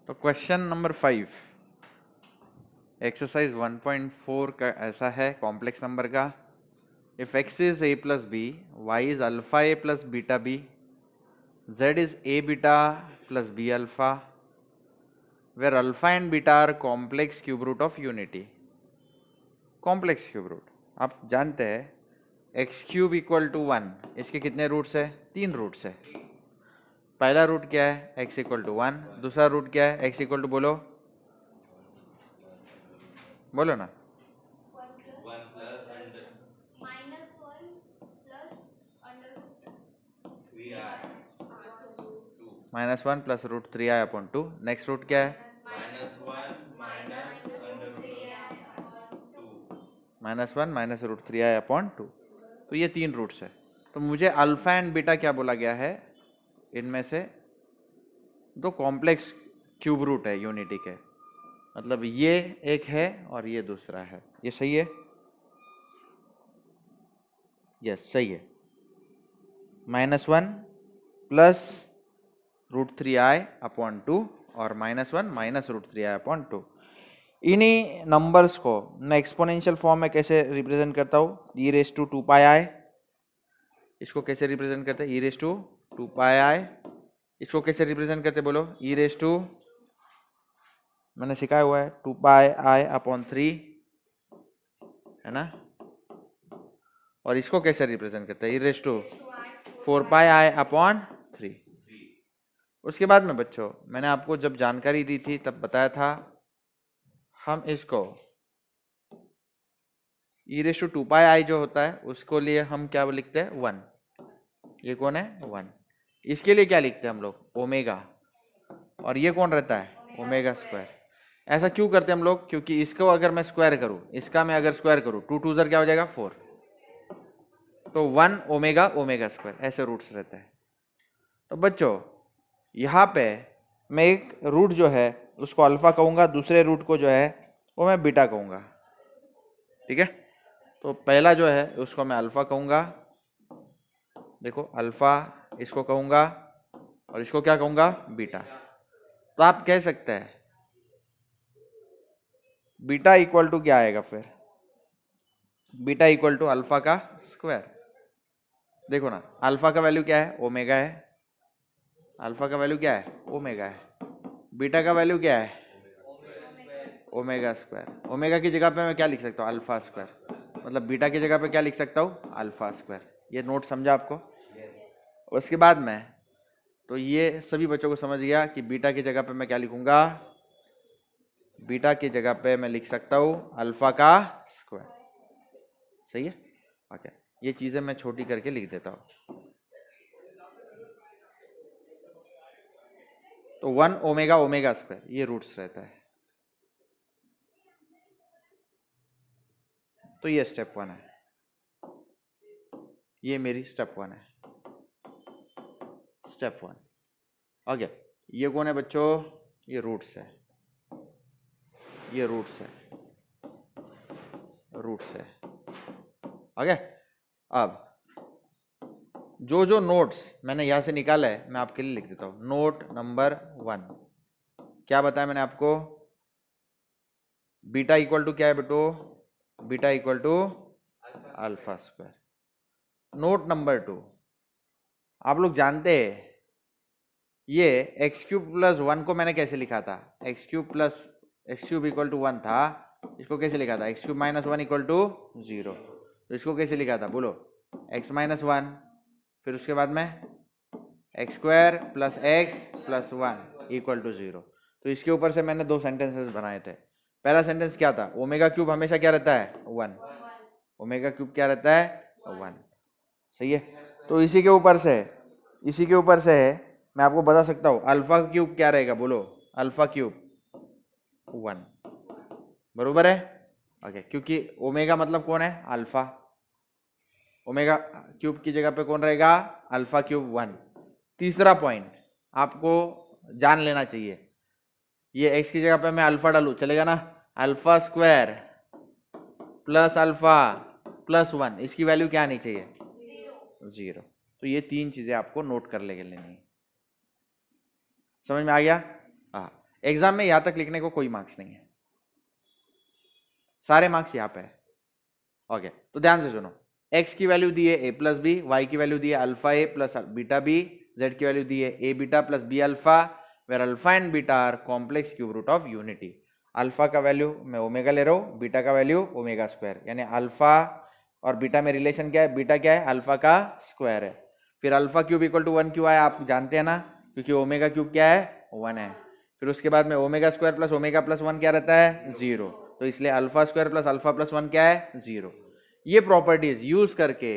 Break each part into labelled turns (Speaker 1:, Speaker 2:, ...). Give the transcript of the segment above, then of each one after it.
Speaker 1: तो question number 5 exercise 1.4 का ऐसा है, कॉम्प्लेक्स नंबर का। If x is a plus B, y is alpha a plus beta B, z is a beta plus b alpha, where alpha and beta are complex cube root of unity. Complex cube root आप जानते हैं, x cube equal to 1, इसके कितने roots है? 3 roots है। पहला root क्या है? x equal to 1। दूसरा रूट क्या है? x इक्वल टू बोलो बोलो ना। -1 plus root 3i upon 2। Next root क्या है? -1 माइनस रूट 3i अपॉन 2। तो ये 3 रूट्स है। तो मुझे अल्फा एंड बीटा क्या बोला गया है? इनमें से दो कॉम्प्लेक्स क्यूब रूट है यूनिटी के, मतलब ये एक है और ये दूसरा है। ये सही है? यस सही है। -1 प्लस रूट 3i अपॉन 2 और -1 माइनस रूट 3i अपॉन 2। इन्हीं नंबर्स को मैं एक्सपोनेंशियल फॉर्म में कैसे रिप्रेजेंट करता हूँ? e रेस टू 2 पाई आई। इसको कैसे रिप्रेजेंट करते हैं? e रेस टू 2 पाई आई। इसको कैसे रिप्रेजेंट करते बोलो? e रेस टू, मैंने सिखाया हुआ है, 2 पाई आई अपॉन 3, है ना। और इसको कैसे रिप्रेजेंट करते हैं? e raise to 4 pi I upon 3। उसके बाद में बच्चों, मैंने आपको जब जानकारी दी थी तब बताया था, हम इसको e रेस टू 2 पाई आई जो होता है उसको लिए हम क्या लिखते हैं? 1। ये कौन है? 1। इसके लिए क्या लिखते हैं हम लोग? ओमेगा। और ये कौन रहता है? Omega square. ऐसा क्यों करते हैं हम लोग? क्योंकि इसको अगर मैं स्क्वायर करूं, इसका मैं अगर स्क्वायर करूं, 2 2 क्या हो जाएगा? 4। तो 1 ओमेगा ओमेगा स्क्वायर, ऐसे रूट्स रहते हैं। तो बच्चों यहाँ पे मैं एक रूट जो है उसको अल्फा कहूंगा, दूसरे रूट को जो है वो मैं बीटा कहूंगा, ठीक है। तो पहला जो है उसको मैं अल्फा कहूंगा, देखो अल्फा इसको कहूंगा, और इसको क्या कहूंगा? बीटा। तो आप कह सकते हैं बीटा इक्वल टू क्या आएगा फिर? बीटा इक्वल टू अल्फा का स्क्वायर। देखो ना, अल्फा का वैल्यू क्या है? ओमेगा है। अल्फा का वैल्यू क्या है? ओमेगा है। बीटा का वैल्यू क्या है? Omega square. ओमेगा की जगह पे मैं क्या लिख सकता हूँ? Alpha square. मतलब बीटा की जगह पे क्या लिख सकता हूँ? Alpha square. ये नोट समझा आपको? उसके बाद में तो ये सभी बच्चों को समझ गया कि बीटा की जगह पे मैं क्या लिखूंगा? बीटा की जगह पे मैं लिख सकता हूँ अल्फा का स्क्वायर। सही है? ओके, ये चीजें मैं छोटी करके लिख देता हूँ। तो 1 ओमेगा ओमेगा स्क्वायर ये रूट्स रहता है। तो ये स्टेप 1 है, ये मेरी स्टेप 1 है। Step 1 okay. ये कौन है बच्चों? ये रूट्स है, ये रूट्स है, रूट्स है। ओके, अब जो जो नोट्स मैंने यहां से निकाला है मैं आपके लिए लिख देता हूं। नोट नंबर 1, क्या बताया मैंने आपको? बीटा इक्वल टू क्या है बेटो? Beta equal to alpha square. Note number 2, आप लोग जानते हैं ये एक्स क्यूब प्लस 1 को मैंने कैसे लिखा था? एक्स क्यूब इक्वल टू 1 था, इसको कैसे लिखा था? X cube minus 1 equal to 0। तो इसको कैसे लिखा था बोलो? एक्स माइनस 1, फिर उसके बाद में x square plus x plus 1 equal to 0। तो इसके ऊपर से मैंने 2 सेंटेंसेस बनाए थे। पहला सेंटेंस क्या था? ओमेगा क्यूब हमेशा क्या रहता है? 1। ओमेगा क्यूब क्या रहता है? 1। सही है? तो इसी के ऊपर से मैं आपको बता सकता हूँ अल्फा क्यूब क्या रहेगा? बोलो अल्फा क्यूब 1। बरोबर है? ओके, क्योंकि ओमेगा मतलब कौन है? अल्फा। ओमेगा क्यूब की जगह पे कौन रहेगा? Alpha cube 1। तीसरा पॉइंट आपको जान लेना चाहिए, ये एक्स की जगह पे मैं अल्फा डालू, चलेगा ना? Alpha square plus alpha plus 1, इसकी वैल्यू क्या आनी चाहिए? 0। तो ये 3 चीजें आपको नोट कर लेनी है। समझ में आ गया? हाँ। एग्जाम में यहां तक लिखने को कोई मार्क्स नहीं है, सारे मार्क्स यहाँ पे है। ओके, तो ध्यान से सुनो, x की वैल्यू दी है a प्लस बी, वाई की वैल्यू दी है alpha a plus beta B, z की वैल्यू दी है a beta plus b alpha, where alpha and beta are complex cube root of unity. Alpha का वैल्यू मैं ओमेगा ले रहा हूँ, बीटा का वैल्यू ओमेगा स्क्वायर, यानी अल्फा और बीटा में रिलेशन क्या है, बीटा क्या है, अल्फा का स्क्वायर है। फिर अल्फा क्यूब इक्वल टू 1 क्यों आया, आप जानते हैं ना, क्योंकि ओमेगा क्यूब क्या है, 1 है। फिर उसके बाद में omega square plus omega plus 1 क्या रहता है, 0, तो इसलिए alpha square plus alpha plus 1 क्या है, 0। ये प्रॉपर्टीज यूज करके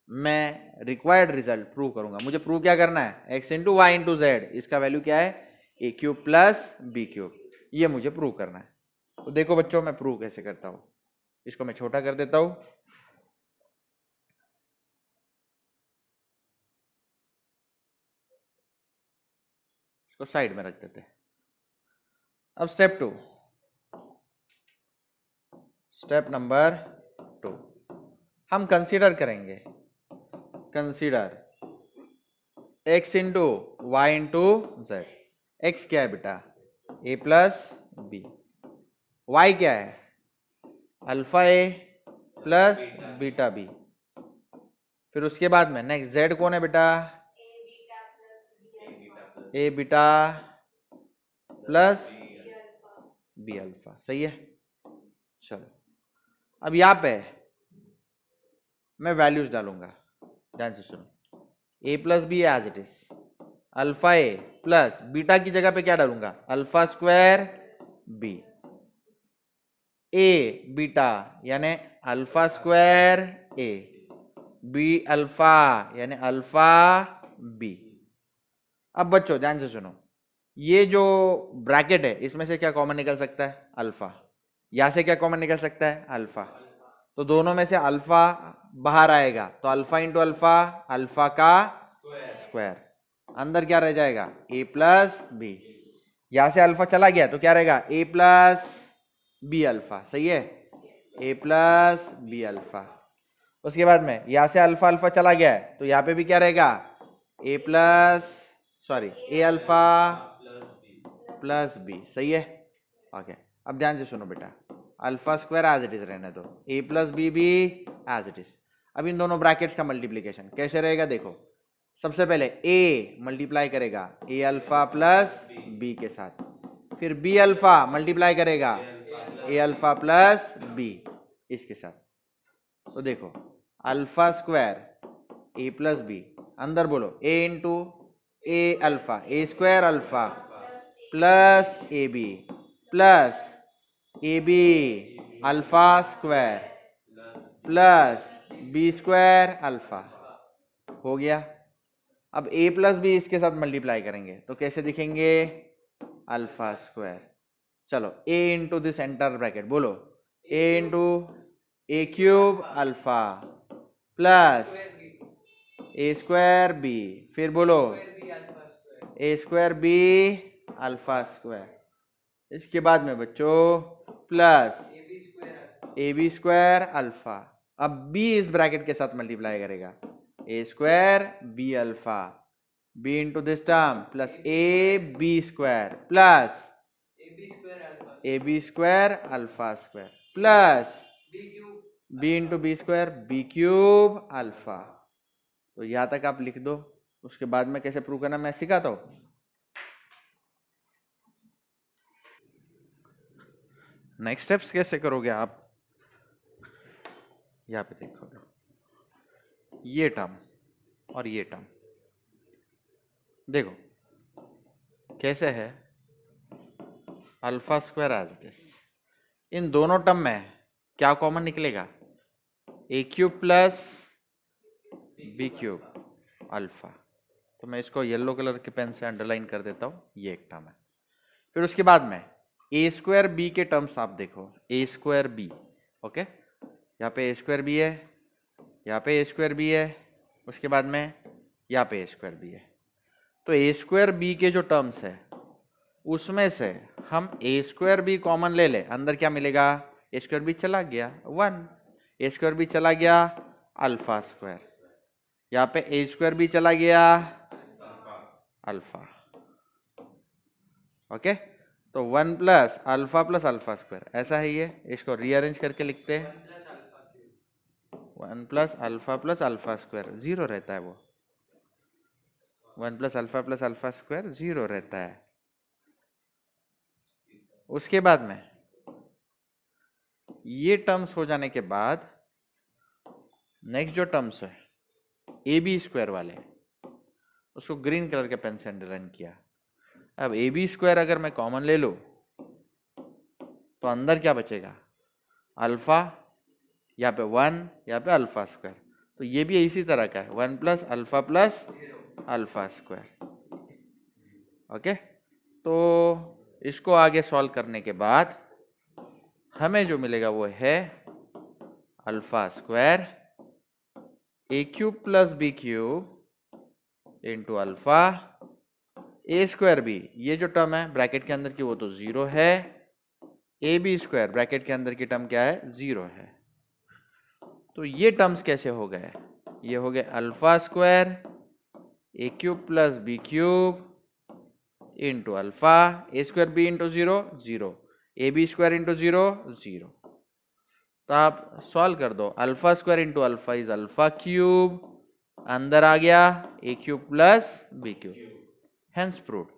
Speaker 1: मैं रिक्वायर्ड रिजल्ट प्रूव करूंगा। मुझे प्रूव क्या करना है, x into y into z, इसका वैल्यू क्या है, a cube plus b cube, ये मुझे प्रूव करना है। तो देखो बच्चों, मैं प्रूव कैसे करता हूं, इसको मैं छोटा कर देता हूं, इसको साइड में रख देते हैं। अब स्टेप नंबर 2 हम कंसीडर करेंगे, consider x into y into z. X क्या है बेटा, a प्लस बी, वाई क्या है, alpha a plus beta b. फिर उसके बाद में नेक्स्ट z कौन है बेटा, a beta plus b alpha, सही है। चलो अब यहां पे मैं वैल्यूज डालूंगा, ध्यान से सुनो, a plus b as it is, alpha a plus beta की जगह पे क्या डालूंगा, alpha square b, a beta यानी alpha square a, b alpha यानी अल्फा बी। अब बच्चों ध्यान से सुनो, ये जो ब्रैकेट है इसमें से क्या कॉमन निकल सकता है, अल्फा, यहां से क्या कॉमन निकल सकता है, अल्फा, तो दोनों में से अल्फा बाहर आएगा, तो अल्फा इंटू अल्फा, अल्फा का स्क्वायर, अंदर क्या रह जाएगा, a प्लस बी, यहां से अल्फा चला गया तो क्या रहेगा, a प्लस बी अल्फा, सही है, a प्लस बी अल्फा। उसके बाद में यहां से अल्फा अल्फा चला गया है तो यहाँ पे भी क्या रहेगा, a plus sorry a alpha plus b, सही है। ओके, अब ध्यान से सुनो बेटा, alpha square as it is रहने दो, a प्लस बी भी एज इट इज। अब इन दोनों ब्रैकेट्स का मल्टीप्लीकेशन कैसे रहेगा, देखो सबसे पहले a मल्टीप्लाई करेगा a अल्फा प्लस बी के साथ, फिर b अल्फा मल्टीप्लाई करेगा a अल्फा प्लस b इसके साथ, तो देखो alpha square a plus b, अंदर बोलो a into a alpha, a square alpha plus a b plus a b alpha square plus b square alpha, हो गया। अब a प्लस बी इसके साथ मल्टीप्लाई करेंगे तो कैसे दिखेंगे, अल्फा स्क्वायर, चलो a into this entire bracket, बोलो a into a cube alpha plus a square b, फिर बोलो a square b alpha square, इसके बाद में बच्चों plus a b square alpha, अब b इस ब्रैकेट के साथ मल्टीप्लाई करेगा, a square b alpha, b into this term plus a b square plus a b square alpha square plus b into b square B cube alpha. तो यहां तक आप लिख दो, उसके बाद में कैसे प्रूव करना मैं सिखाता हूं। नेक्स्ट स्टेप्स कैसे करोगे आप, यहां पे देखो, ये टर्म और ये टर्म देखो कैसे है, alpha square as it is, इन दोनों टर्म में क्या कॉमन निकलेगा, a cube plus b cube alpha, तो मैं इसको येलो कलर के पेन से अंडरलाइन कर देता हूं, ये एक टर्म है। फिर उसके बाद में ए स्क्वायर बी के टर्म्स आप देखो, ए स्क्वायर बी, ओके, यहाँ पे ए स्क्वायर बी है, यहाँ पे ए स्क्वायर बी है, उसके बाद में यहाँ पे ए स्क्वायर बी है, तो ए स्क्वायर बी के जो टर्म्स है उसमें से हम ए स्क्वायर बी कॉमन ले ले, अंदर क्या मिलेगा, ए स्क्वायर बी चला गया 1, ए स्क्वायर बी चला गया अल्फा स्क्वायर, यहाँ पे ए स्क्वायर बी चला गया अल्फा, ओके। तो 1 प्लस अल्फा स्क्वायर, ऐसा है ये। इसको रीअरेंज करके लिखते हैं, 1 प्लस अल्फा स्क्वायर, जीरो रहता है वो। 1 प्लस अल्फा स्क्वायर जीरो रहता है। उसके बाद में ये टर्म्स हो जाने के बाद नेक्स्ट जो टर्म्स है ए बी स्क्वायर वाले, उसको ग्रीन कलर के पेन से अंडरलाइन किया। अब ए बी स्क्वायर अगर मैं कॉमन ले लूं तो अंदर क्या बचेगा, अल्फा, यहाँ पे 1, यहाँ पे अल्फा स्क्वायर। तो ये भी इसी तरह का है, 1 प्लस अल्फा स्क्वायर। ओके, तो इसको आगे सॉल्व करने के बाद हमें जो मिलेगा वो है alpha square a cube plus b cube into alpha a square b, ये जो टर्म है ब्रैकेट के अंदर की वो तो जीरो है, ए बी स्क्वायर ब्रैकेट के अंदर की टर्म क्या है, जीरो है। तो ये टर्म्स कैसे हो गए, ये हो गए alpha square a cube plus b cube into alpha a square b into zero zero, a b square into zero zero. तो आप सॉल्व कर दो, alpha square into alpha is alpha cube, अंदर आ गया a cube plus b cube, hence proved.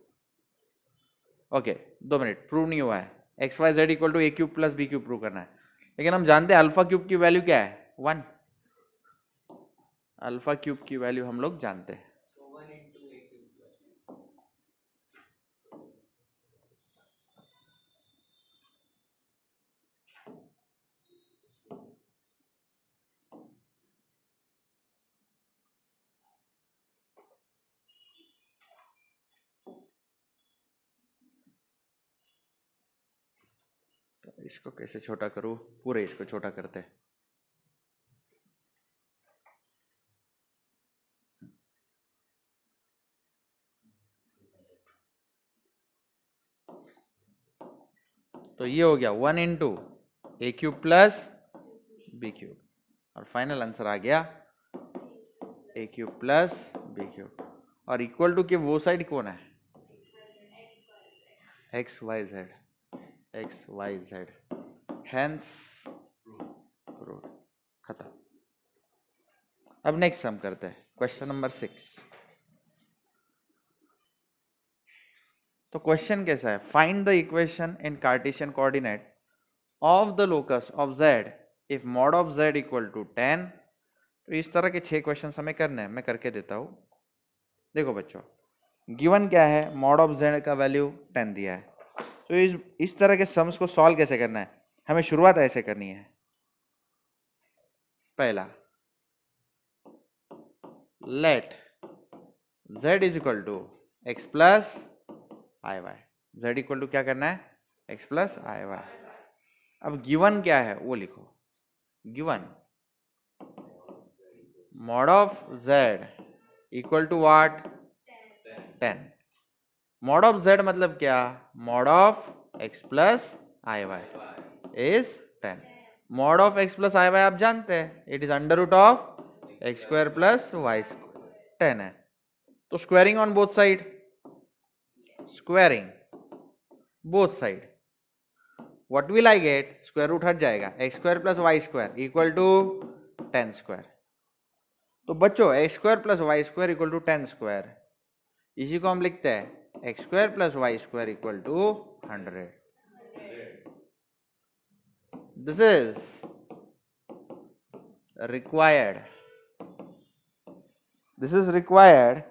Speaker 1: Okay, 2 minute, prove नहीं हुआ है, x y z equal to a cube plus b cube prove करना है। लेकिन हम जानते हैं अल्फा क्यूब की वैल्यू क्या है, 1। अल्फा क्यूब की वैल्यू हम लोग जानते हैं। इसको कैसे छोटा करूं, पूरे इसको छोटा करते हैं। तो ये हो गया 1 into a cube plus b cube, और फाइनल आंसर आ गया a cube plus b cube. और इक्वल टू के वो साइड कौन है, x y z, hence proved, खत्म। अब नेक्स्ट सम करते हैं, क्वेश्चन नंबर 6। तो क्वेश्चन कैसा है, find the equation in Cartesian coordinate of the locus of z if mod of z equal to 10। तो इस तरह के 6 क्वेश्चन हमें करने हैं, मैं करके देता हूं। देखो बच्चों, गिवन क्या है, मॉड ऑफ z का वैल्यू 10 दिया है। तो इस तरह के सम्स को सॉल्व कैसे करना है, हमें शुरुआत ऐसे करनी है। पहला, let z is equal to x plus i y, z equal to क्या करना है, x प्लस आई वाई। अब गिवन क्या है वो लिखो, given mod of z equal to what, 10। Mod of z मतलब क्या, mod of x plus i y is 10। Mod of x plus i y आप जानते हैं, it is under root of x square plus y square, 10 है। तो squaring on both side, squaring both side, what will I get, square root हट जाएगा, x square plus y square equal to 10 square. तो बच्चों x square plus y square equal to 10 square, इसी को हम लिखते हैं x square plus y square equal to 100। This is required, this is required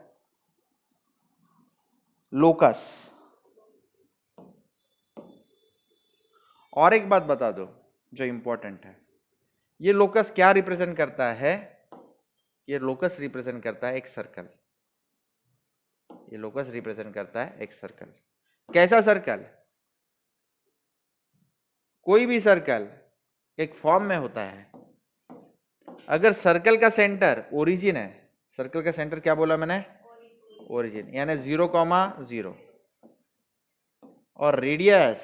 Speaker 1: locus. और एक बात बता दो जो इंपॉर्टेंट है, ये लोकस क्या रिप्रेजेंट करता है, ये लोकस रिप्रेजेंट करता है एक सर्कल, ये लोकस रिप्रेजेंट करता है एक सर्कल। कैसा सर्कल, कोई भी सर्कल एक फॉर्म में होता है, अगर सर्कल का सेंटर ओरिजिन है, सर्कल का सेंटर क्या बोला मैंने, ओरिजिन, यानी 0,0, और रेडियस,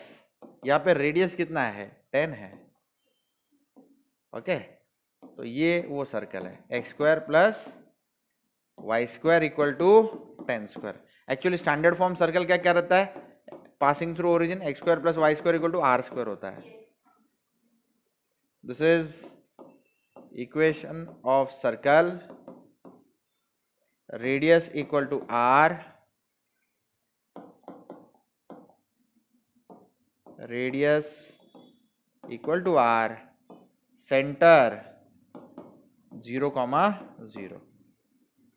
Speaker 1: यहाँ पे रेडियस कितना है, 10 है। ओके, तो ये वो सर्कल है, x square plus y square equal to 10 square. Actually standard form circle क्या क्या रहता है, passing through origin x square plus y square equal to r square होता है. This is equation of circle, radius equal to r, radius equal to r, centre 0,0.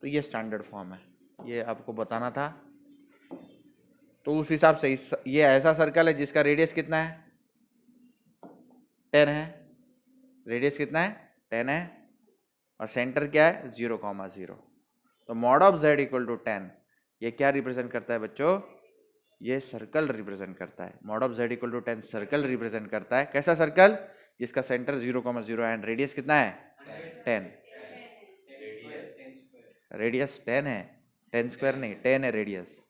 Speaker 1: तो ये standard form है, ये आपको बताना था. तो उस हिसाब से ये ऐसा सर्कल है जिसका रेडियस कितना है 10 है, रेडियस कितना है 10 है, और सेंटर क्या है 0,0. तो mod of z equal to 10 ये क्या रिप्रेजेंट करता है बच्चों? ये सर्कल रिप्रेजेंट करता है. Mod of z equal to 10 circle represent करता है. कैसा सर्कल? जिसका सेंटर 0,0 एंड रेडियस कितना है 10. रेडियस 10 है, 10 स्क्वायर नहीं, 10 है radius.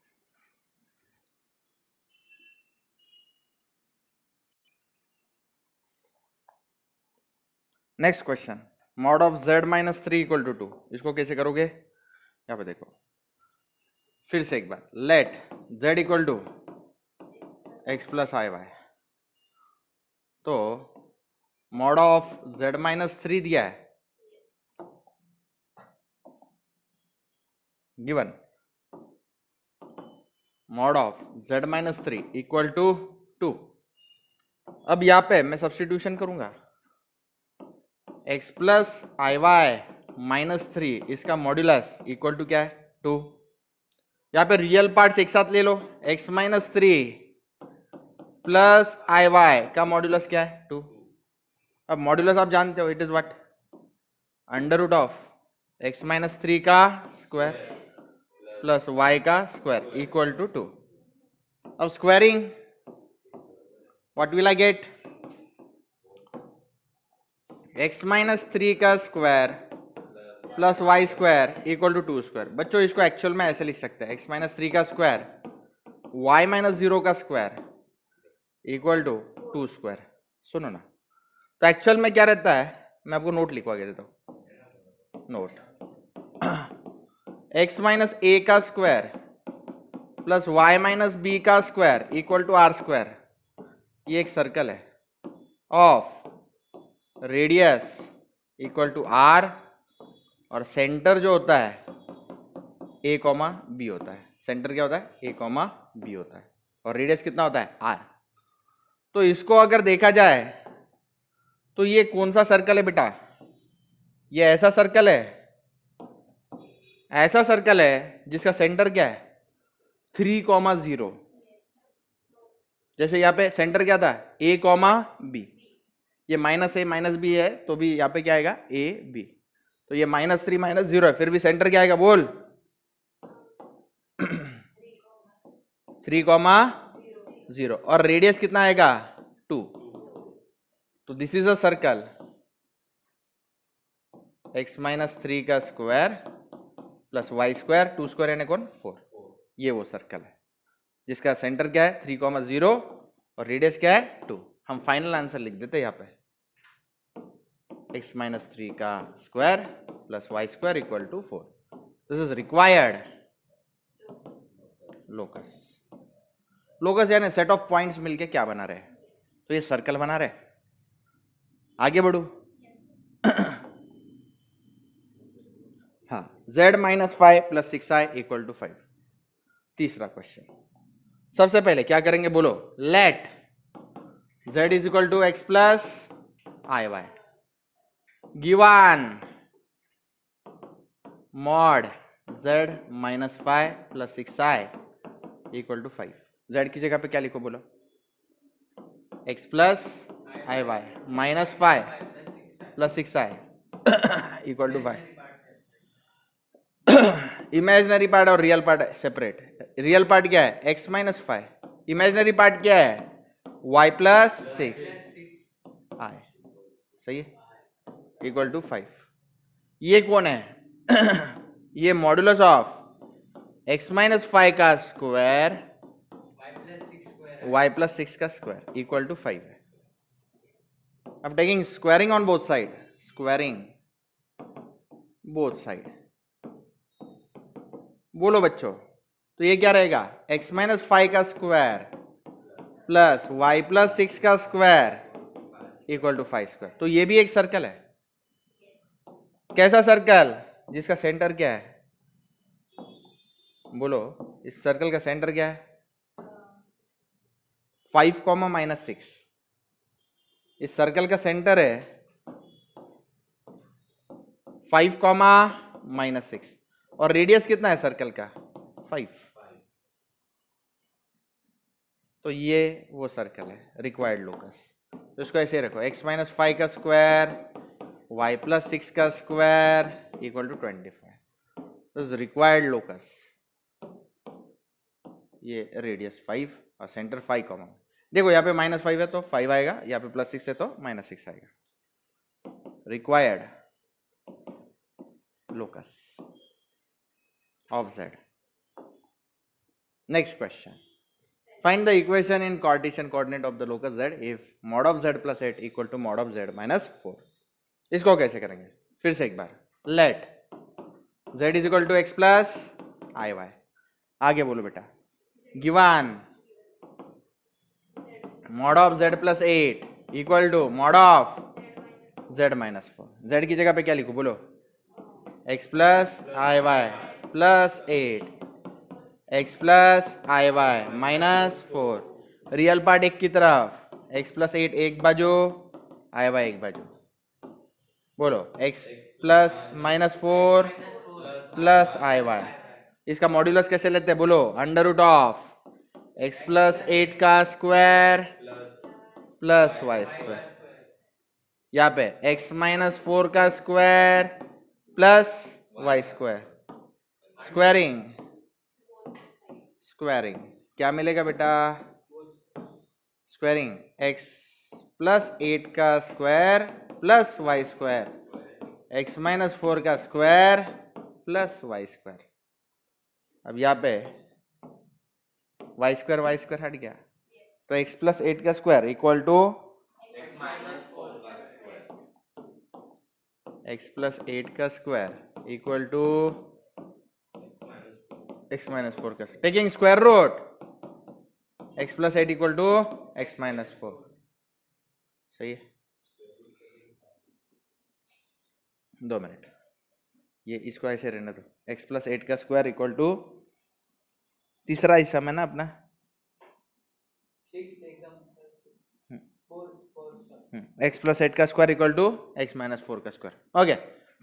Speaker 1: Next question, mod of z minus 3 equal to 2. इसको कैसे करोगे? यहाँ पे देखो फिर से एक बार, let z equal to x plus i y. तो मॉड ऑफ z माइनस 3 दिया है, given mod of z minus 3 equal to 2. अब यहाँ पे मैं सब्स्टिट्यूशन करूंगा, x plus i y minus 3 इसका मॉड्यूलस इक्वल टू क्या है 2. यहाँ पे रियल पार्ट्स एक साथ ले लो, x minus 3 plus i y का मॉड्यूलस क्या है 2. अब मॉड्यूलस आप जानते हो, it is what, under root of x minus 3 का स्क्वायर प्लस y का स्क्वायर इक्वल टू 2. अब squaring, what will I get? x minus 3 का square plus y square equal to 2 square. बच्चों इसको एक्चुअल में ऐसे लिख सकते हैं, x माइनस 3 का स्क्वायर y माइनस 0 का स्क्वायर इक्वल टू 2 स्क्वायर. सुनो ना, तो एक्चुअल में क्या रहता है, मैं आपको नोट लिखवा के देता हूं. नोट, x माइनस a का square plus y minus b का square equal to r square. ये एक सर्कल है of radius equal to r, और सेंटर जो होता है a, b होता है. सेंटर क्या होता है a, b होता है, और रेडियस कितना होता है r. तो इसको अगर देखा जाए तो ये कौन सा सर्कल है बेटा? ये ऐसा सर्कल है, ऐसा सर्कल है जिसका सेंटर क्या है 3,0. जैसे यहाँ पे सेंटर क्या था a, b. ये माइनस a माइनस b है, तो भी यहाँ पे क्या आएगा a, b. तो ये माइनस 3 माइनस 0 है, फिर भी सेंटर क्या आएगा बोल 3,0, और रेडियस कितना आएगा 2. तो this is a circle, x minus 3 का square plus y square, 2 square यानी कौन 4. ये वो सर्कल है जिसका सेंटर क्या है 3,0 और रेडियस क्या है 2. हम फाइनल आंसर लिख देते हैं यहाँ पे, x माइनस 3 का square plus y square equal to 4. This is required locus. Locus यानी सेट ऑफ पॉइंट्स मिलके क्या बना रहे? तो ये सर्कल बना रहे. आगे बढ़ू. हाँ, z minus 5 plus 6i equal to 5. तीसरा क्वेश्चन, सबसे पहले क्या करेंगे बोलो, let z is equal to x plus i y, given mod z minus 5 plus 6i equal to 5. z की जगह पे क्या लिखो बोलो, x plus i y minus 5 plus 6i equal to 5. Imaginary part और real part separate. Real part क्या है x minus 5, imaginary part क्या है y प्लस 6i. सही है, इक्वल टू 5. ये कौन है ये मॉडुलस ऑफ x माइनस 5 का स्क्वायर y प्लस 6 का स्क्वायर इक्वल टू 5 है. अब taking squaring on both side, squaring both side. बोलो बच्चों, तो ये क्या रहेगा x माइनस 5 का स्क्वायर प्लस वाई प्लस 6 का स्क्वायर इक्वल टू 5 स्क्वायर। तो ये भी एक सर्कल है। कैसा सर्कल? जिसका सेंटर क्या है? बोलो, इस सर्कल का सेंटर क्या है? 5 कॉमा माइनस 6। इस सर्कल का सेंटर है 5 कॉमा माइनस 6 और रेडियस कितना है सर्कल का? 5। तो ये वो सर्कल है रिक्वायर्ड लोकस। तो इसको ऐसे रखो, x माइनस 5 का स्क्वायर y प्लस 6 का स्क्वायर इक्वल टू 25। तो रिक्वायर्ड लोकस ये रेडियस 5 और सेंटर 5 कॉमा। देखो यहाँ पे -5 है तो 5 आएगा, यहाँ पे +6 है तो -6 आएगा। Required locus of z। Next question, find the equation in Cartesian coordinate of the locus z if mod of z plus 8 equal to mod of z minus 4। इसको कैसे करेंगे? फिर से एक बार, let z is equal to x plus iy। आगे बोलो बेटा, given mod of z plus 8 equal to mod of z minus 4। z की जगह पे क्या लिखूं? बोलो, x plus iy plus 8 x plus i y minus 4। Real part एक की तरफ, x प्लस 8 एक बाजू, आई वाई एक बाजू। बोलो, x plus -4 plus i y. इसका मॉड्यूलस कैसे लेते हैं? बोलो, under root of x plus 8 का स्क्वायर प्लस वाई स्क्वायर। यहाँ पे x माइनस 4 का square plus y square. Squaring squaring क्या मिलेगा बेटा? स्क्वायरिंग x प्लस 8 का square plus y square, x minus 4 का स्क्वायर प्लस वाई स्क्वायर। अब यहाँ पे वाई स्क्वायर हट गया, तो x प्लस 8 का square equal to x plus 8 का square equal to x minus 4 का, taking square root x plus 8 equal to x minus 4। सही है? 2 मिनट, ये इसको ऐसे रहने दो। x प्लस 8 का स्क्वायर इक्वल टू तीसरा हिस्सा में ना अपना x प्लस 8 का square equal to x minus 4 का स्क्वायर। ओके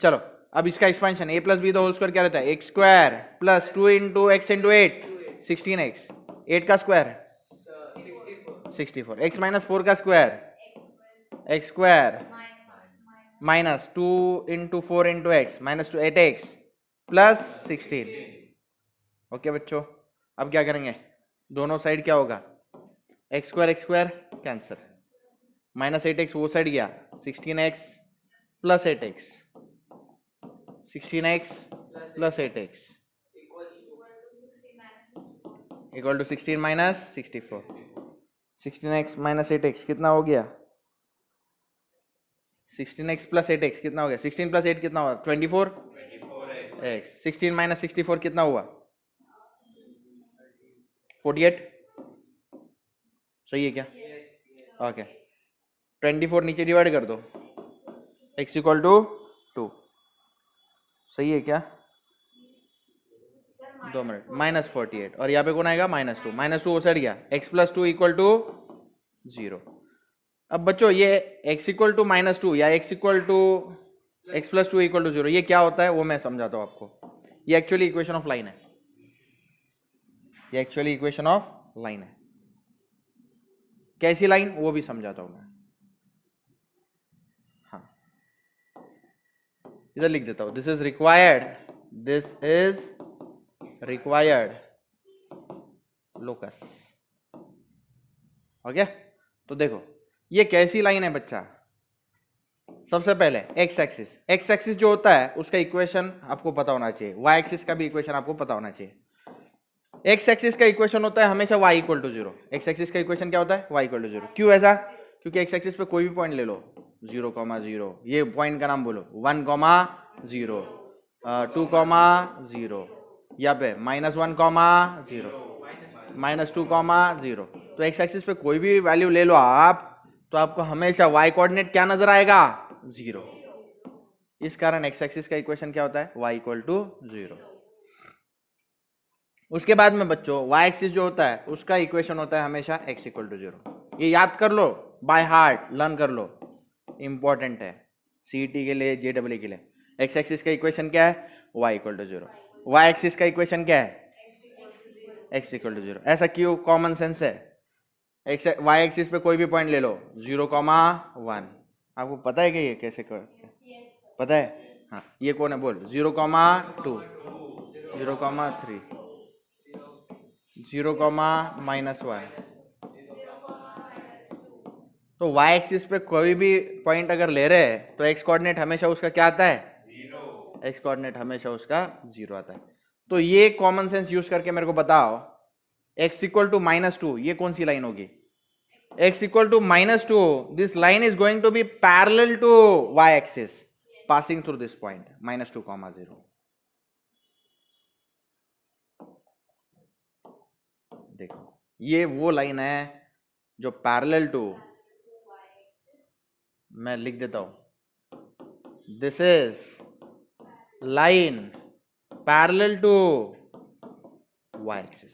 Speaker 1: चलो, अब इसका expansion a plus b the whole square क्या रहता है? X square plus 2 into x into 8 16x। 8 का स्क्वायर 64। x माइनस 4 का square x square minus 2 into 4 into x minus 2 8x plus 16। Okay बच्चों, अब क्या करेंगे? दोनों साइड क्या होगा? X square cancel, minus 8x वो साइड गया, 16x plus 8x 16x plus 8x equal to 16 minus 64। 16x minus 8x कितना हो गया? 16x प्लस 8x कितना हो गया? 16 प्लस 8 कितना हुआ? 24x। 16 माइनस 64 कितना हुआ? 48। सही है क्या? ओके 24 नीचे डिवाइड कर दो, x इक्वल टू 2। सही है क्या? 2 मिनट, माइनस 48 और यहाँ पे कौन आएगा? -2। -2 वो साइड गया, x प्लस 2 इक्वल टू 0। अब बच्चों ये x इक्वल टू -2 या x equal to x plus 2 equal to 0 ये क्या होता है वो मैं समझाता हूँ आपको। ये एक्चुअली इक्वेशन ऑफ लाइन है, ये एक्चुअली इक्वेशन ऑफ लाइन है। कैसी लाइन वो भी समझाता हूँ मैं। इधर लिख देता हूं, this is required locus. Okay, तो देखो ये कैसी लाइन है बच्चा? सबसे पहले एक्स एक्सिस जो होता है उसका इक्वेशन आपको पता होना चाहिए, वाई एक्सिस का भी इक्वेशन आपको पता होना चाहिए। एक्स एक्सिस का इक्वेशन होता है हमेशा y equal to 0। X axis का इक्वेशन क्या होता है? y equal to 0। क्यों ऐसा? क्योंकि एक्स एक्सिस पे कोई भी पॉइंट ले लो, 0,0, ये पॉइंट का नाम बोलो, 1,0, 2,0, यहाँ पे -1,0, -2,0, तो एक्स एक्सिस पे कोई भी वैल्यू ले लो आप, तो आपको हमेशा वाई कोऑर्डिनेट क्या नजर आएगा? 0। इस कारण एक्स एक्सिस का इक्वेशन क्या होता है? y equal to 0। उसके बाद में बच्चों y एक्सिस जो होता है उसका इक्वेशन होता है हमेशा x इक्वल टू 0। ये याद कर लो, बाय हार्ट लर्न कर लो, इंपॉर्टेंट है सीईटी के लिए, जेडब्ल्यू के लिए। एक्स एक्सिस का इक्वेशन क्या है? y equal to 0। y axis का इक्वेशन क्या है? x equal to 0। ऐसा क्यों? कॉमन सेंस है। एक्स वाई एक्सिस पे कोई भी पॉइंट ले लो, 0,1। आपको पता है कि ये कैसे कर, पता है? हाँ, ये कौन है बोल? 0,2, 0,3, 0,-1। तो y एक्सिस पे कोई भी पॉइंट अगर ले रहे हैं तो x कोऑर्डिनेट हमेशा उसका क्या आता है? 0। x कोऑर्डिनेट हमेशा उसका 0 आता है। तो ये कॉमन सेंस यूज करके मेरे को बताओ, x इक्वल टू -2 ये कौन सी लाइन होगी? x equal to -2, this line is going to be parallel to y axis passing through this point, -2,0। देखो ये वो लाइन है जो पैरेलल टू, मैं लिख देता हूं, this is line parallel to y axis.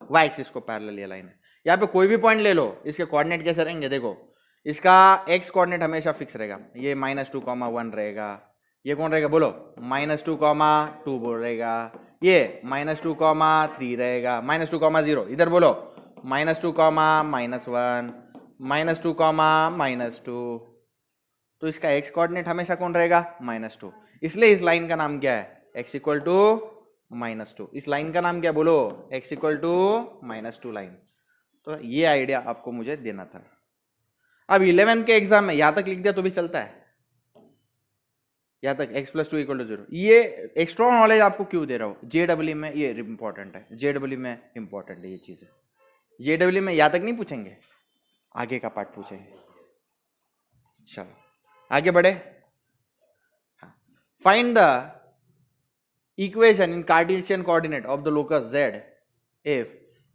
Speaker 1: y axis को पैरेलल ये लाइन है। यहाँ पे कोई भी पॉइंट ले लो, इसके कोऑर्डिनेट कैसे रहेंगे? देखो इसका x कोऑर्डिनेट हमेशा फिक्स रहेगा, ये -2,1 रहेगा। ये कौन रहेगा बोलो? -2,2 बोल रहेगा। ये -2,3 रहेगा, -2,0 इधर बोलो, -2,-1, -2,-2। तो इसका x कोऑर्डिनेट हमेशा कौन रहेगा? -2। इसलिए इस लाइन का नाम क्या है? x equal to -2। इस लाइन का नाम क्या बोलो? x equal to -2 line. तो ये आइडिया आपको मुझे देना था। अब 11th के एग्जाम में यहां तक लिख दिया तो भी चलता है, यहां तक x + 2 = 0। ये एक्स्ट्रा नॉलेज आपको क्यों दे रहा हूं? जेडब्ल्यू में ये इंपॉर्टेंट है, जेडब्ल्यू में इंपॉर्टेंट है ये चीज। जेडब्ल्यू में यहां तक नहीं पूछेंगे, आगे का पार्ट पूछेंगे। चलो आगे बढ़े। Find the equation in Cartesian coordinate of the locus z if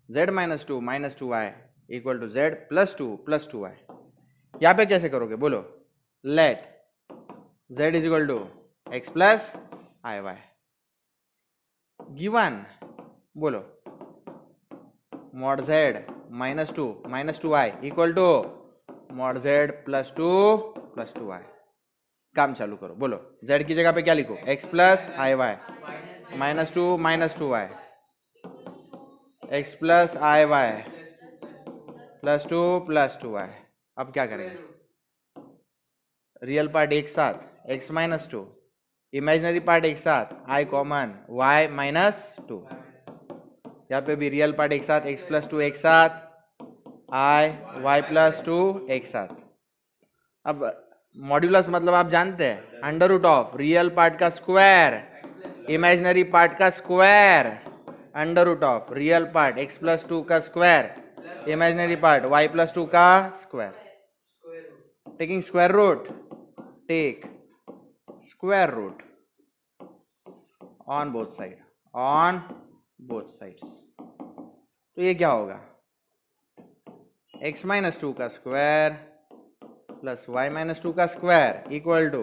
Speaker 1: z - 2 - 2y = z + 2 + 2y। यहां पे कैसे करोगे बोलो? Let z = x + iy given, बोलो mod z - 2 - 2y = mod z + 2 + 2y। काम चालू करो, बोलो z की जगह पे क्या लिखो? x + iy -2 - 2y, x + iy + 2 + 2y। अब क्या करेंगे? रियल पार्ट एक साथ x - 2, इमेजिनरी पार्ट एक साथ i कॉमन y - 2। यहाँ पे भी रियल पार्ट एक साथ x + 2 एक साथ, i y + 2 एक साथ। अब मॉड्यूलस मतलब आप जानते हैं, √ऑफ रियल पार्ट का स्क्वायर इमेजिनरी पार्ट का square, √of real part x + 2 का स्क्वायर इमेजिनरी पार्ट y + 2 का square. Taking square root, take square root on both side, on both sides. तो ये क्या होगा? x - 2 का स्क्वायर प्लस y - 2 का स्क्वायर इक्वल टू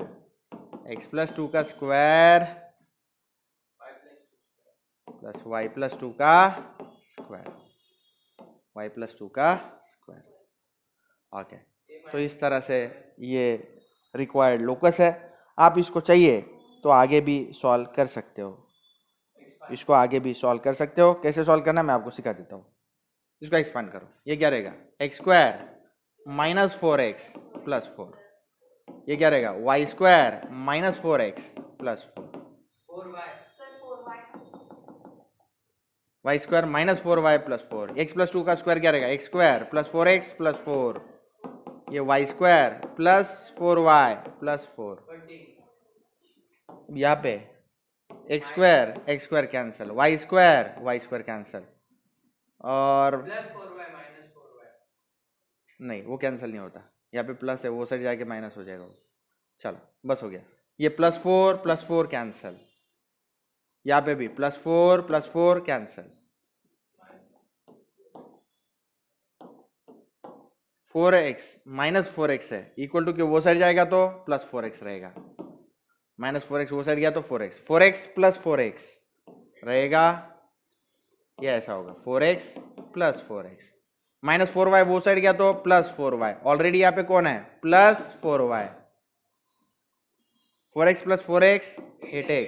Speaker 1: x + 2 का स्क्वायर प्लस y + 2 का स्क्वायर, y + 2 का स्क्वायर। ओके, तो इस तरह से ये रिक्वायर्ड लोकस है। आप इसको चाहिए तो आगे भी सॉल्व कर सकते हो, इसको आगे भी सॉल्व कर सकते हो। कैसे सॉल्व करना मैं आपको सिखा देता हूँ। इसको एक्सपांड करो, ये क्या रहेगा? x² - 4x + 4। ये क्या रहेगा? y² - 4x + 4। y² - 4y + 4। x + 2 का स्क्वायर क्या रहेगा? x² + 4x + 4। ये y² + 4y + 4। यहाँ पे x² कैंसिल, y² कैंसिल, और नहीं वो कैंसिल नहीं होता, यहाँ पे प्लस है, वो साइड जाके माइनस हो जाएगा। चलो बस हो गया। ये +4 + 4 कैंसिल, यहाँ पे भी +4 + 4 कैंसिल, 4x माइनस 4x है इक्वल टू, वो साइड जाएगा तो प्लस 4x रहेगा, माइनस 4x वो साइड गया तो 4x, 4x प्लस 4x रहेगा, ये ऐसा होगा 4x plus 4x, minus 4y वो साइड गया तो प्लस 4y, ऑलरेडी यहाँ पे कौन है plus 4y, 4x plus 4x 8x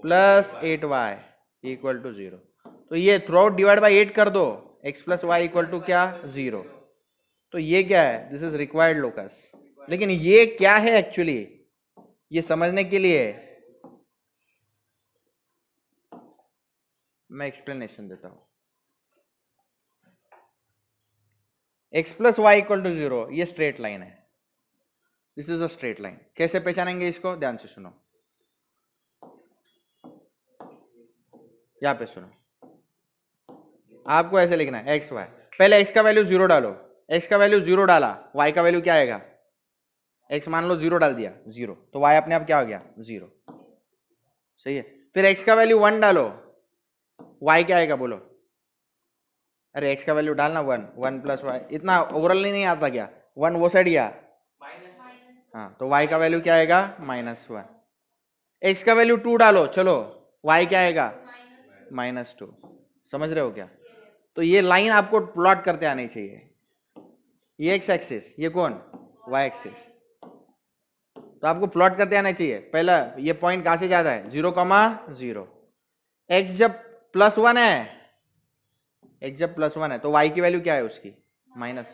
Speaker 1: plus 8y equal to 0। तो ये थ्रू आउट डिवाइड बाई 8 कर दो, x plus y equal to क्या 0। तो ये क्या है, दिस इज रिक्वायर्ड लोकस। लेकिन ये क्या है एक्चुअली, ये समझने के लिए मैं एक्सप्लेनेशन देता हूं। x plus y equal to 0 ये स्ट्रेट लाइन है, this is a straight line. कैसे पहचानेंगे इसको, ध्यान से सुनो, यहां पे सुनो, आपको ऐसे लिखना है एक्स वाई, पहले x का वैल्यू 0 डालो, x का वैल्यू 0 डाला, y का वैल्यू क्या आएगा, x मान लो 0 डाल दिया 0, तो y अपने आप क्या हो गया 0, सही है। फिर x का वैल्यू 1 डालो, y क्या आएगा बोलो, अरे x का वैल्यू डालना 1, 1 प्लस वाई, इतना ओवरऑल नहीं आता क्या, 1 वो साइड गया, हाँ, तो y का वैल्यू क्या आएगा -1। x का वैल्यू 2 डालो, चलो y क्या आएगा -2, समझ रहे हो क्या। तो ये लाइन आपको प्लॉट करते आनी चाहिए, ये x एक्सिस, ये कौन y एक्सिस, तो आपको प्लॉट करते आना चाहिए। पहला ये पॉइंट कहां से जा रहा है 0,0, x जब +1 है, x जब +1 है तो y की वैल्यू क्या है उसकी -1,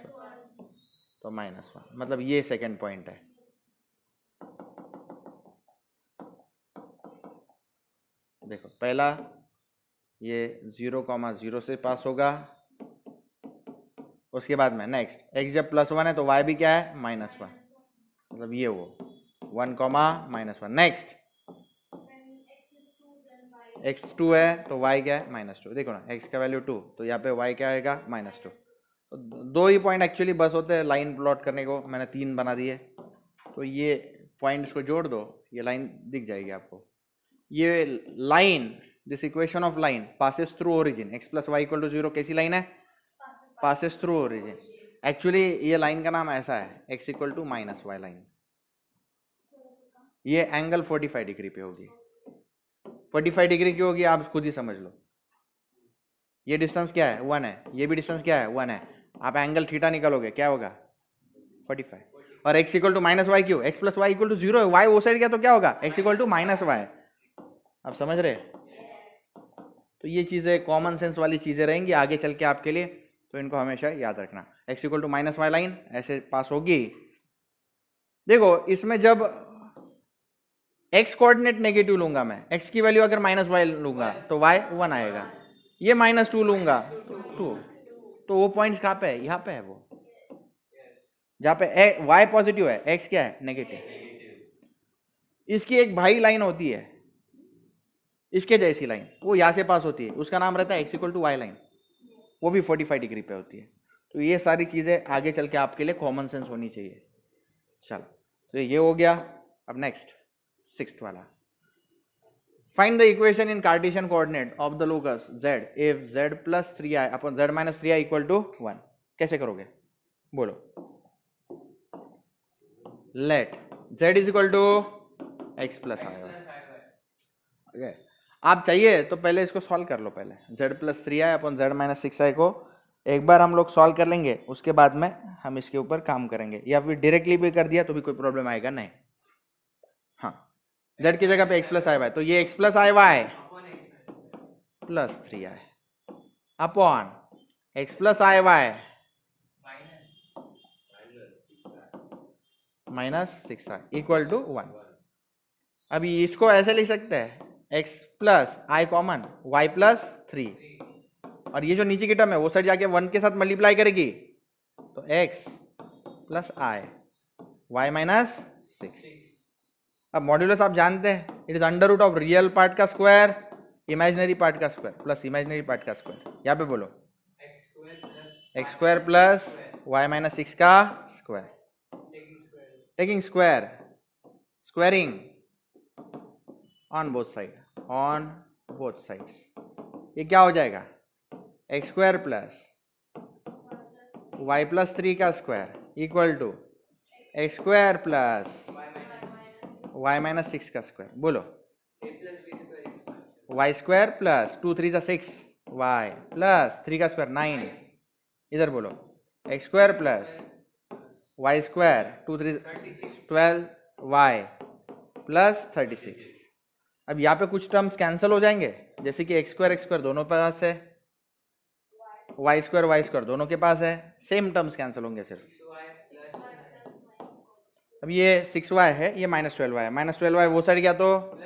Speaker 1: तो -1, मतलब ये सेकंड पॉइंट है। देखो पहला ये 0,0 से पास होगा, उसके बाद में नेक्स्ट x जब +1 है तो y भी क्या है -1, मतलब ये वो 1,-1। नेक्स्ट x2 है तो y क्या है -2, देखो ना x का वैल्यू 2 तो यहाँ पे y क्या आएगा -2। तो दो ही पॉइंट एक्चुअली बस होते हैं लाइन प्लॉट करने को, मैंने 3 बना दिए, तो ये पॉइंट्स को जोड़ दो, ये लाइन दिख जाएगी आपको। ये line, this equation of line passes through origin, x plus y equal to 0 कैसी लाइन है, पासेस थ्रू ओरिजिन। एक्चुअली ये लाइन का नाम ऐसा है x equal to -y line, ये एंगल 45 डिग्री पे होगी। 45 डिग्री की होगी आप खुद ही समझ लो। ये डिस्टेंस क्या है 1 है, ये भी डिस्टेंस क्या है 1 है, आप एंगल थीटा निकालोगे क्या होगा 45, और x इक्वल टू -y क्यों, x plus y equal to 0 है, y वो साइड गया तो क्या होगा x इक्वल टू -y, आप समझ रहे। तो ये चीजें कॉमन सेंस वाली चीजें रहेंगी आगे चल के आपके लिए, तो इनको हमेशा याद रखना। x equal to -y line ऐसे पास होगी। देखो इसमें जब x कोऑर्डिनेट नेगेटिव लूंगा मैं, x की वैल्यू अगर -y लूंगा तो y 1 आएगा, ये -2 लूंगा तो 2, तो वो पॉइंट्स कहाँ पे है, यहाँ पे है वो, जहाँ पे y पॉजिटिव है x क्या है नेगेटिव। इसकी एक भाई लाइन होती है इसके जैसी लाइन, वो यहाँ से पास होती है, उसका नाम रहता है x equal to y line, वो भी 45 डिग्री पे होती है। तो ये सारी चीजें आगे चल के आपके लिए कॉमन सेंस होनी चाहिए। चलो तो ये हो गया। अब नेक्स्ट 6th वाला, find the equation in Cartesian coordinate of the locus z if z plus 3i upon z minus 3i equal to 1। कैसे करोगे बोलो, let z is equal to x plus i। Okay, आप चाहिए तो पहले इसको solve कर लो, पहले z plus 3i upon z minus 6i को एक बार हम लोग सॉल्व कर लेंगे, उसके बाद में हम इसके ऊपर काम करेंगे, या फिर डायरेक्टली भी कर दिया तो भी कोई प्रॉब्लम आएगा नहीं। हाँ, z की जगह पे x प्लस आई वाई, तो ये x plus i y plus 3i upon x plus i y minus 6i equal to 1। अभी इसको ऐसे लिख सकते हैं x plus i common y plus 3, और ये जो नीचे की टर्म है वो साइड जाके 1 के साथ मल्टीप्लाई करेगी, तो x plus i y minus 6। अब मॉड्यूलस आप जानते हैं, it is under root of real part का स्क्वायर इमेजिनरी पार्ट का स्क्वायर प्लस इमेजिनरी पार्ट का स्क्वायर। यहाँ पे बोलो x square plus y minus 6 का square, taking square, squaring on both side, on both sides, ये क्या हो जाएगा x square plus y plus 3 का square equal to x square plus y minus 6 का स्क्वायर। बोलो वाई स्क्वायर प्लस 2 3 जा 6 Y plus 3 का स्क्वायर 9। इधर बोलो x square plus y square 2 3 12 y plus 36। अब यहाँ पे कुछ टर्म्स कैंसिल हो जाएंगे, जैसे कि एक्स स्क्वायर दोनों पास है, वाई स्क्वायर दोनों के पास है, सेम टर्म्स कैंसिल होंगे सिर्फ। अब ये 6y है, ये -12y है, -12y वो साइड गया तो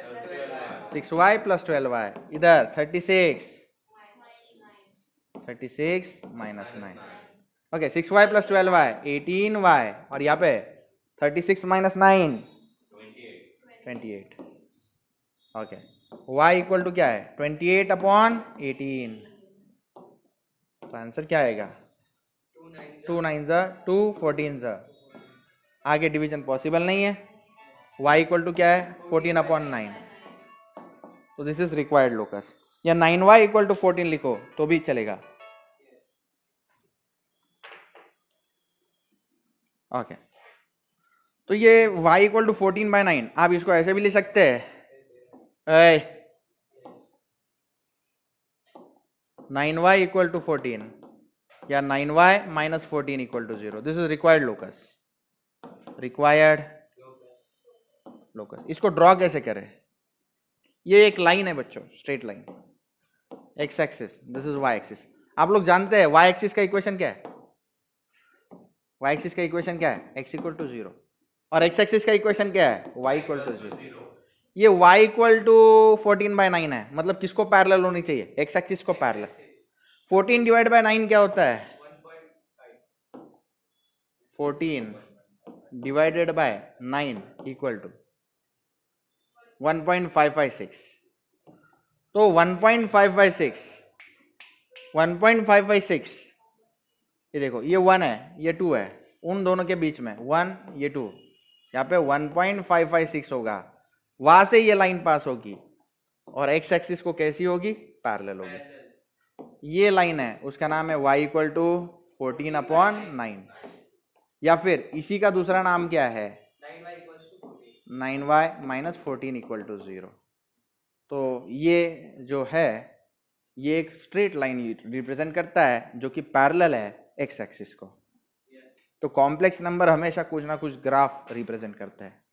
Speaker 1: 6y प्लस 12y, इधर 36 minus 9। Okay 6y plus 12y 18y, और यहाँ पे 36 minus 9 28। Okay y equal to क्या है 28 अपॉन 18। तो आंसर क्या आएगा 2 9 2 14। आगे डिवीजन पॉसिबल नहीं है। y इक्वल टू क्या है 14 अपॉन 9। तो दिस इज रिक्वायर्ड लोकस, या 9y इक्वल टू 14 लिखो तो भी चलेगा। ओके तो ये y इक्वल टू 14/9, आप इसको ऐसे भी लिख सकते हैं 9y इक्वल टू 14 या 9y minus 14 equal to 0। This is required locus, required locus. इसको ड्रॉ कैसे करें? ये एक लाइन है बच्चों, straight line, x axis, this is y axis. आप लोग जानते हैं वाई एक्सिस का इक्वेशन क्या है? वाई एक्सिस का इक्वेशन क्या है? X equal to 0। और एक्स एक्सिस का इक्वेशन क्या है? Y equal to 0। ये वाई इक्वल टू 14/9 है, मतलब किसको पैरेलल होनी चाहिए? एक्स एक्सिस को पैरेलल। 14 डिवाइड बाय 9 क्या होता है? 14 डिवाइडेड बाय 9 इक्वल टू 1.556। तो 1.556 ये देखो, ये 1 है, ये 2 है, उन दोनों के बीच में 1 ये 2, यहाँ पे 1.556 होगा। वहां से ये लाइन पास होगी और एक्स एक्सिस को कैसी होगी? पैरेलल होगी। ये लाइन है, उसका नाम है y इक्वल टू 14 अपॉन 9, या फिर इसी का दूसरा नाम क्या है? 9y minus 14 equal to 0। तो ये जो है ये एक स्ट्रेट लाइन रिप्रेजेंट करता है जो कि पैरेलल है एक्स एक्सिस को। तो कॉम्प्लेक्स नंबर हमेशा कुछ ना कुछ ग्राफ रिप्रेजेंट करता है।